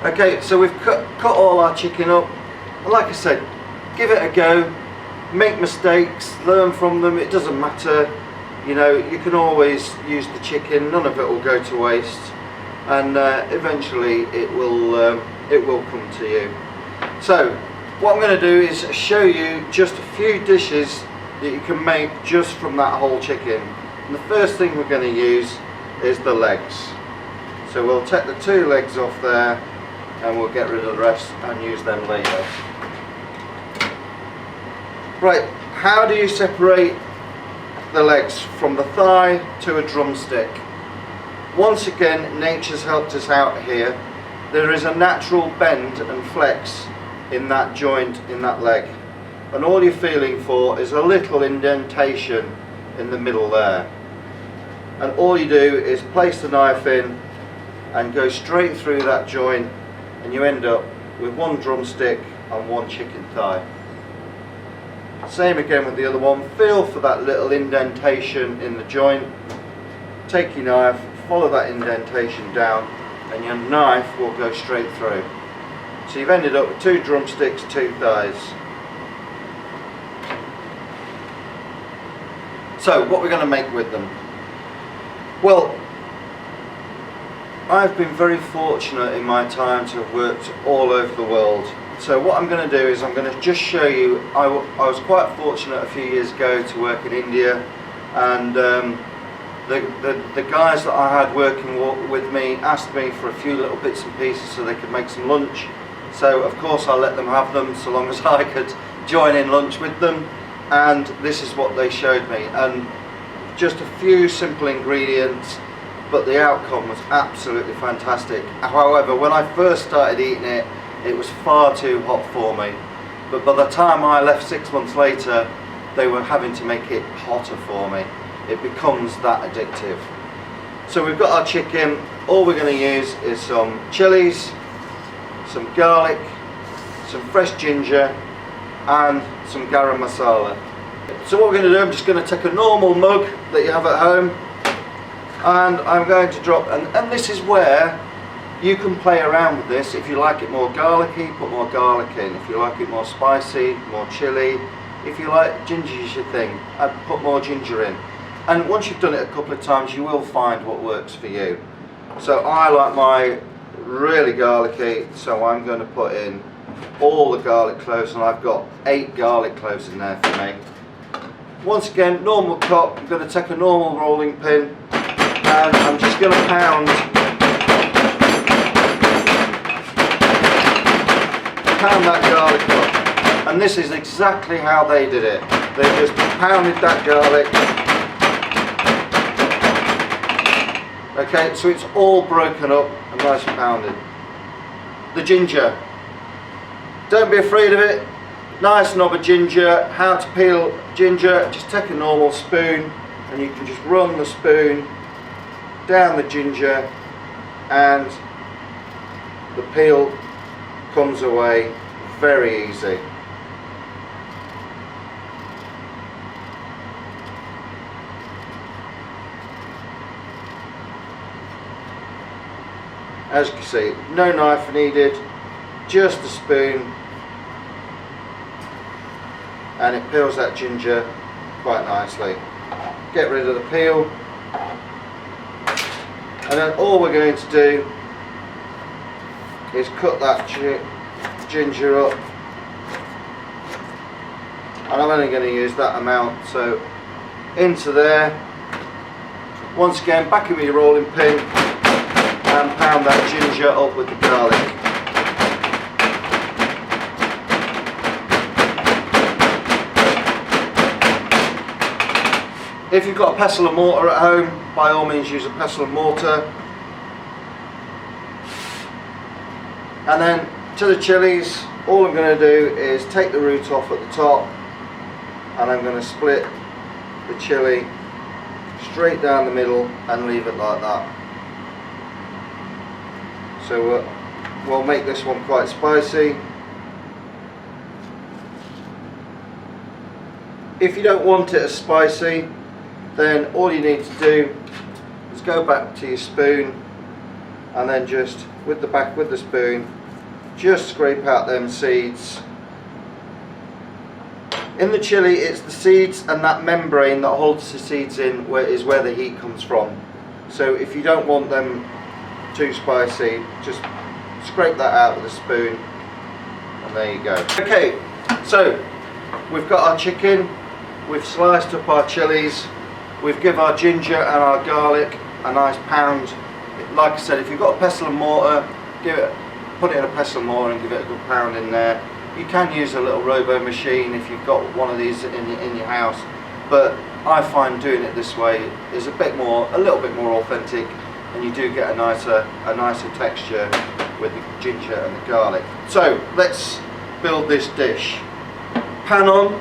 Okay, so we've cut all our chicken up. And like I said, give it a go, make mistakes, learn from them, it doesn't matter. You know, you can always use the chicken, none of it will go to waste, and eventually it will come to you. So what I'm going to do is show you just a few dishes that you can make just from that whole chicken. And the first thing we're going to use is the legs. So we'll take the 2 legs off there and we'll get rid of the rest and use them later. Right, how do you separate the legs from the thigh to a drumstick? Once again, nature's helped us out here. There is a natural bend and flex in that joint in that leg, and all you're feeling for is a little indentation in the middle there, and all you do is place the knife in and go straight through that joint, and you end up with 1 drumstick and 1 chicken thigh. Same again with the other one. Feel for that little indentation in the joint, take your knife, follow that indentation down, and your knife will go straight through. So you've ended up with 2 drumsticks, 2 thighs. So what we're going to make with them? Well, I've been very fortunate in my time to have worked all over the world. So what I'm going to do is I'm going to just show you, I was quite fortunate a few years ago to work in India, and the guys that I had working with me asked me for a few little bits and pieces so they could make some lunch. So of course I let them have them so long as I could join in lunch with them, and this is what they showed me, and just a few simple ingredients, but the outcome was absolutely fantastic. However, when I first started eating it, it was far too hot for me, but by the time I left 6 months later, they were having to make it hotter for me. It becomes that addictive. So we've got our chicken. All we're going to use is some chilies, some garlic, some fresh ginger, and some garam masala. So what we're going to do, I'm just going to take a normal mug that you have at home, and I'm going to drop, and this is where you can play around with this. If you like it more garlicky, put more garlic in. If you like it more spicy, more chili. If you like ginger is your thing, I'd put more ginger in. And once you've done it a couple of times, you will find what works for you. So I like my really garlicky, so I'm going to put in all the garlic cloves, and I've got 8 garlic cloves in there for me. Once again, normal cut. I'm going to take a normal rolling pin and I'm just going to pound that garlic up. And this is exactly how they did it. They just pounded that garlic. Okay, so it's all broken up and nice and pounded. The ginger. Don't be afraid of it. Nice knob of ginger. How to peel ginger? Just take a normal spoon and you can just run the spoon down the ginger and the peel comes away very easy. As you can see, no knife needed, just a spoon, and it peels that ginger quite nicely. Get rid of the peel, and then all we're going to do is cut that ginger up, and I'm only going to use that amount, so into there. Once again, back in with your rolling pin and pound that ginger up with the garlic. If you've got a pestle and mortar at home, by all means use a pestle and mortar. And then to the chilies, all I'm going to do is take the root off at the top, and I'm going to split the chili straight down the middle and leave it like that. So we'll make this one quite spicy. If you don't want it as spicy, then all you need to do is go back to your spoon and then just with the spoon, just scrape out them seeds. In the chili, it's the seeds and that membrane that holds the seeds in where the heat comes from. So if you don't want them too spicy, just scrape that out with a spoon, and there you go. Okay, so we've got our chicken, we've sliced up our chilies, we've given our ginger and our garlic a nice pound. Like I said, if you've got a pestle and mortar, put it in a pestle and mortar and give it a good pound in there. You can use a little robo machine if you've got one of these in your house, but I find doing it this way is a little bit more authentic, and you do get a nicer texture with the ginger and the garlic. So let's build this dish. Pan on,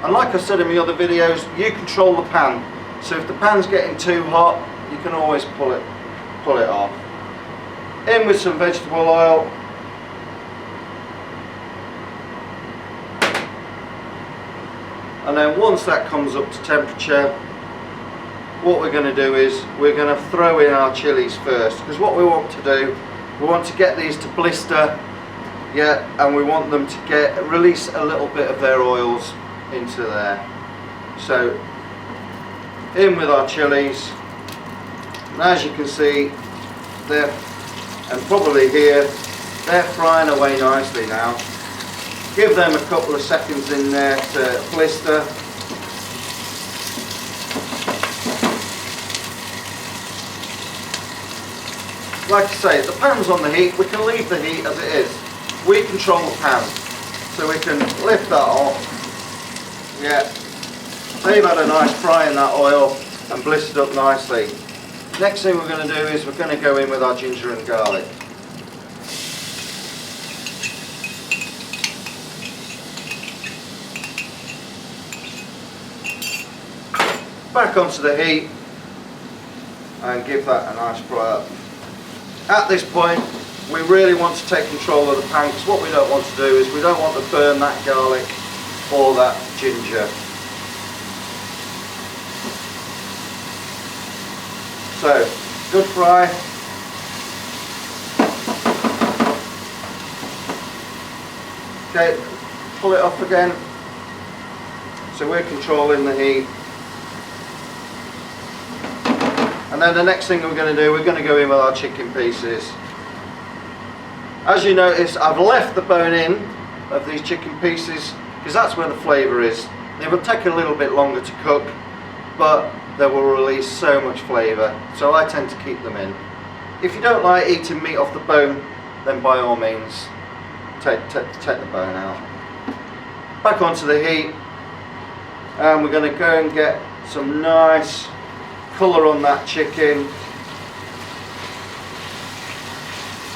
and like I said in my other videos, you control the pan. So if the pan's getting too hot, you can always pull it off. In with some vegetable oil. And then once that comes up to temperature, what we're going to do is we're going to throw in our chilies first, because what we want to do, we want to get these to blister, yeah, and we want them to release a little bit of their oils into there. So in with our chilies, and as you can see, and probably here, they're frying away nicely now. Give them a couple of seconds in there to blister. Like I say, the pan's on the heat, we can leave the heat as it is. We control the pan, so we can lift that off. Yeah, they've had a nice fry in that oil and blistered up nicely. Next thing we're going to do is we're going to go in with our ginger and garlic. Back onto the heat and give that a nice fry up. At this point, we really want to take control of the pan, because what we don't want to do is we don't want to burn that garlic or that ginger. So, good fry. Okay, pull it off again. So we're controlling the heat. And then the next thing we're going to do, we're going to go in with our chicken pieces. As you notice, I've left the bone in of these chicken pieces because that's where the flavour is. They will take a little bit longer to cook, but they will release so much flavour, so I tend to keep them in. If you don't like eating meat off the bone, then by all means take the bone out. Back onto the heat, and we're going to go and get some nice colour on that chicken,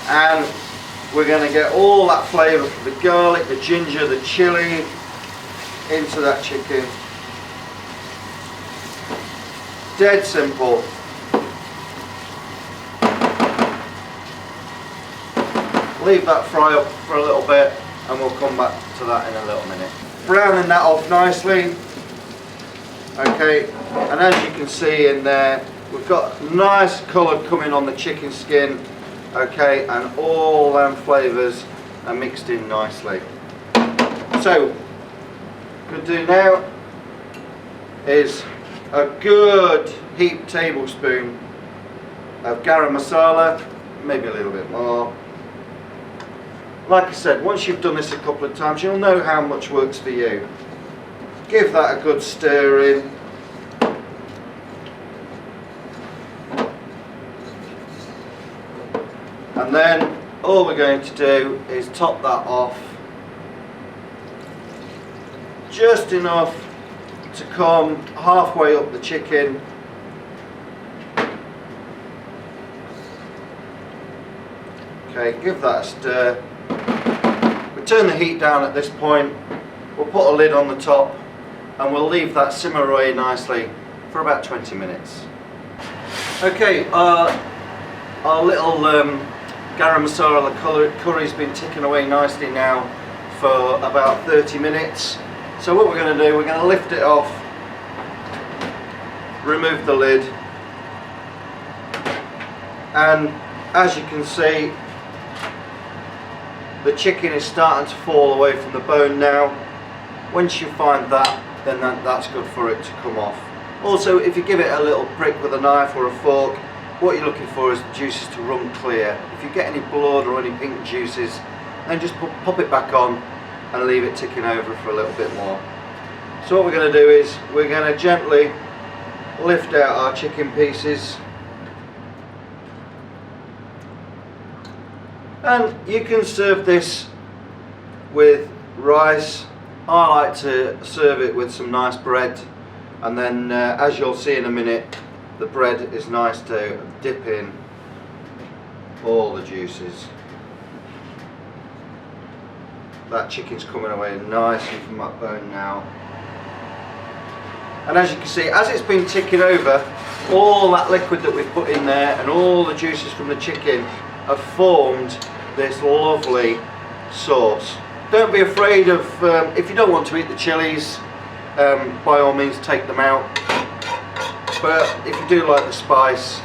and we're going to get all that flavour from the garlic, the ginger, the chilli into that chicken. Dead simple. Leave that fry up for a little bit and we'll come back to that in a little minute. Browning that off nicely. Okay, and as you can see in there, we've got nice colour coming on the chicken skin. Okay, and all them flavours are mixed in nicely. So, what we'll do now is a good heaped tablespoon of garam masala, maybe a little bit more. Like I said, once you've done this a couple of times, you'll know how much works for you. Give that a good stir in. And then all we're going to do is top that off just enough to come halfway up the chicken. Okay, give that a stir. We turn the heat down at this point. We'll put a lid on the top and we'll leave that simmer away nicely for about 20 minutes. Okay, our little garam masala curry's been ticking away nicely now for about 30 minutes. So what we're going to do, we're going to lift it off, remove the lid, and as you can see, the chicken is starting to fall away from the bone now. Once you find that, then that's good for it to come off. Also, if you give it a little prick with a knife or a fork, what you're looking for is the juices to run clear. If you get any blood or any pink juices, then just pop it back on and leave it ticking over for a little bit more. So what we're going to do is we're going to gently lift out our chicken pieces, and you can serve this with rice. I like to serve it with some nice bread, and then as you'll see in a minute, the bread is nice to dip in all the juices. That chicken's coming away nicely from that bone now. And as you can see, as it's been ticking over, all that liquid that we've put in there and all the juices from the chicken have formed this lovely sauce. Don't be afraid of, if you don't want to eat the chilies, by all means take them out. But if you do like the spice,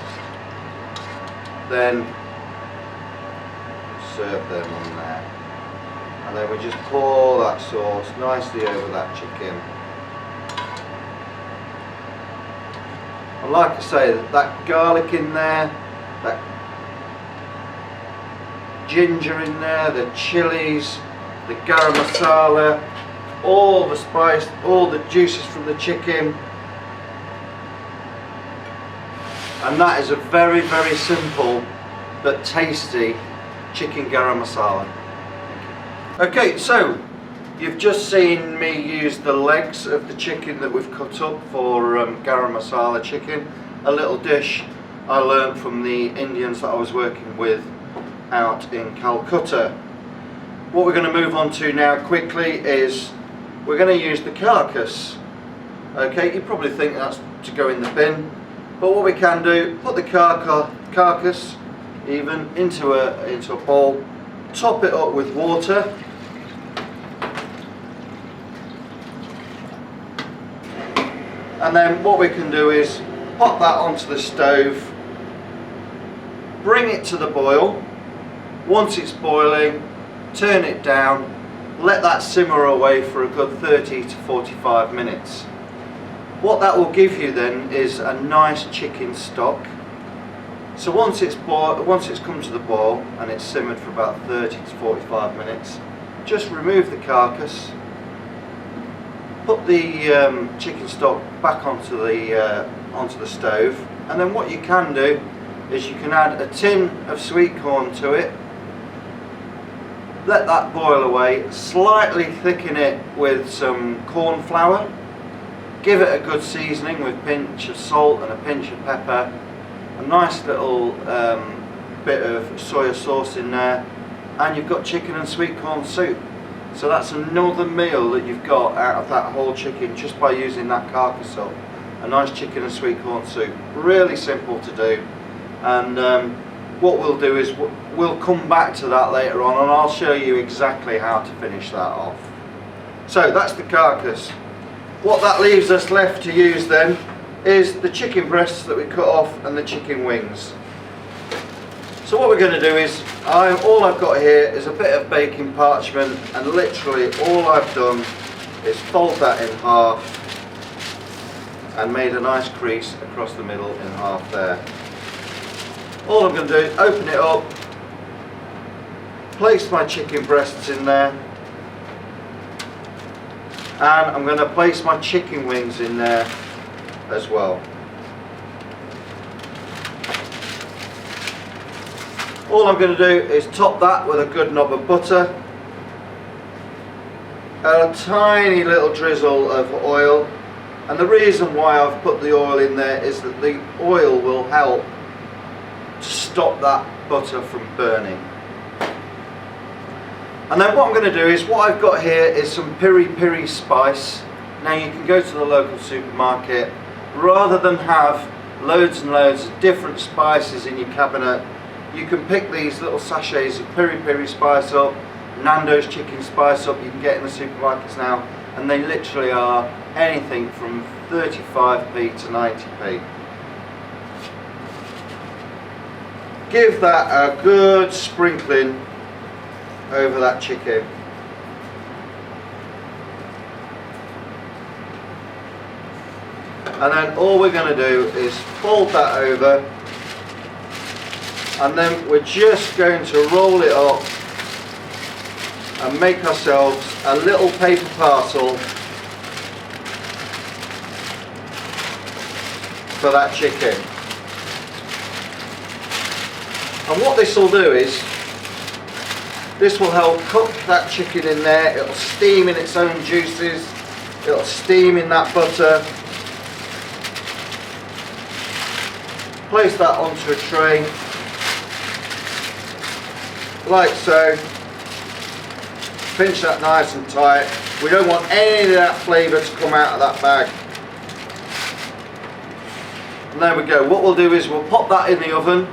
then serve them on there. And then we just pour that sauce nicely over that chicken. And like I say, that garlic in there, that ginger in there, the chilies, the garam masala, all the spice, all the juices from the chicken. And that is a very, very simple but tasty chicken garam masala. Okay, so you've just seen me use the legs of the chicken that we've cut up for garam masala chicken, a little dish I learned from the Indians that I was working with out in Calcutta. What we're going to move on to now quickly is we're going to use the carcass. Okay, you probably think that's to go in the bin, but what we can do, put the carcass even into a bowl, top it up with water, and then what we can do is pop that onto the stove, bring it to the boil. Once it's boiling, turn it down, let that simmer away for a good 30 to 45 minutes. What that will give you then is a nice chicken stock. So once it's come to the boil and it's simmered for about 30 to 45 minutes, just remove the carcass, put the chicken stock back onto the stove, and then what you can do is you can add a tin of sweet corn to it, let that boil away, slightly thicken it with some corn flour, give it a good seasoning with a pinch of salt and a pinch of pepper, a nice little bit of soya sauce in there, and you've got chicken and sweet corn soup. So that's another meal that you've got out of that whole chicken just by using that carcass up. A nice chicken and sweet corn soup. Really simple to do. And what we'll do is we'll come back to that later on, and I'll show you exactly how to finish that off. So that's the carcass. What that leaves us left to use then is the chicken breasts that we cut off and the chicken wings. So what we're going to do is, all I've got here is a bit of baking parchment, and literally all I've done is fold that in half and made a nice crease across the middle in half there. All I'm going to do is open it up, place my chicken breasts in there, and I'm going to place my chicken wings in there as well. All I'm going to do is top that with a good knob of butter, a tiny little drizzle of oil, and the reason why I've put the oil in there is that the oil will help to stop that butter from burning. And then what I'm going to do is, what I've got here is some Peri Peri spice. Now you can go to the local supermarket, rather than have loads and loads of different spices in your cabinet, you can pick these little sachets of Peri Peri spice up, Nando's chicken spice up, you can get in the supermarkets now, and they literally are anything from 35p to 90p. give that a good sprinkling over that chicken. And then all we're going to do is fold that over, and then we're just going to roll it up and make ourselves a little paper parcel for that chicken. And what this will do is, this will help cook that chicken in there. It'll steam in its own juices, it'll steam in that butter. Place that onto a tray, like so. Pinch that nice and tight. We don't want any of that flavour to come out of that bag. And there we go. What we'll do is we'll pop that in the oven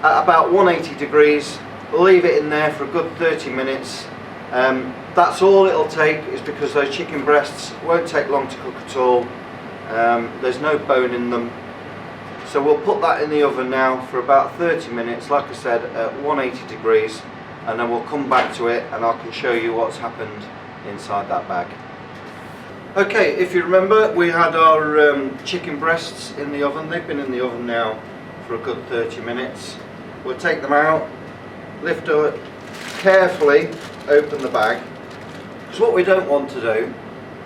at about 180 degrees. We'll leave it in there for a good 30 minutes. That's all it'll take, is because those chicken breasts won't take long to cook at all. There's no bone in them. So we'll put that in the oven now for about 30 minutes, like I said, at 180 degrees, and then we'll come back to it and I can show you what's happened inside that bag. Okay, if you remember, we had our chicken breasts in the oven. They've been in the oven now for a good 30 minutes. We'll take them out, lift it, carefully open the bag, because what we don't want to do,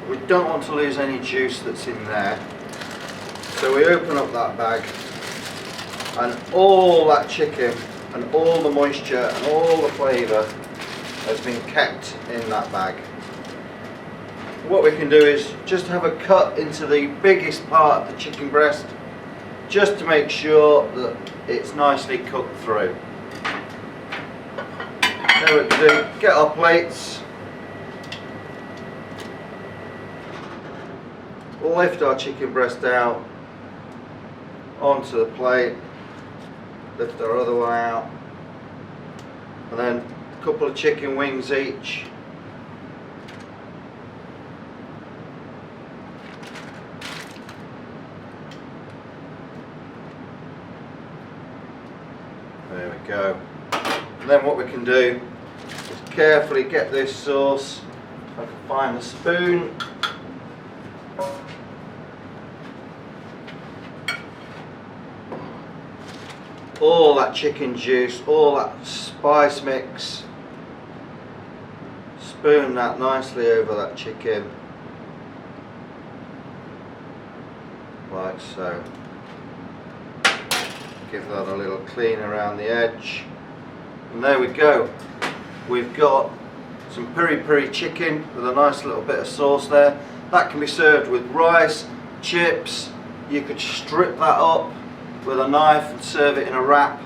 we don't want to lose any juice that's in there. So we open up that bag, and all that chicken and all the moisture and all the flavour has been kept in that bag. What we can do is just have a cut into the biggest part of the chicken breast, just to make sure that it's nicely cooked through. Then we can do, get our plates, we'll lift our chicken breast out onto the plate, lift our other one out, and then a couple of chicken wings each. There we go. And then what we can do is carefully get this sauce, if I can find the spoon, all that chicken juice, all that spice mix, spoon that nicely over that chicken, like so. Give that a little clean around the edge, and there we go. We've got some peri peri chicken with a nice little bit of sauce there. That can be served with rice, chips. You could strip that up with a knife and serve it in a wrap.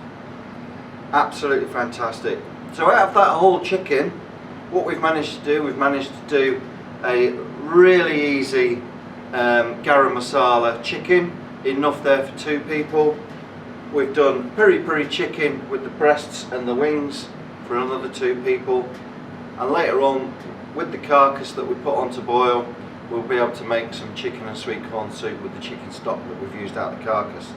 Absolutely fantastic. So out of that whole chicken, what we've managed to do, we've managed to do a really easy garam masala chicken, enough there for 2 people. We've done peri peri chicken with the breasts and the wings for another 2 people, and later on, with the carcass that we put on to boil, we'll be able to make some chicken and sweet corn soup with the chicken stock that we've used out of the carcass.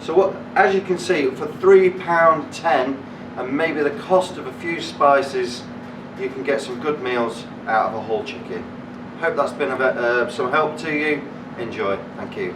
So what, as you can see, for £3.10 and maybe the cost of a few spices, you can get some good meals out of a whole chicken. Hope that's been some help to you. Enjoy. Thank you.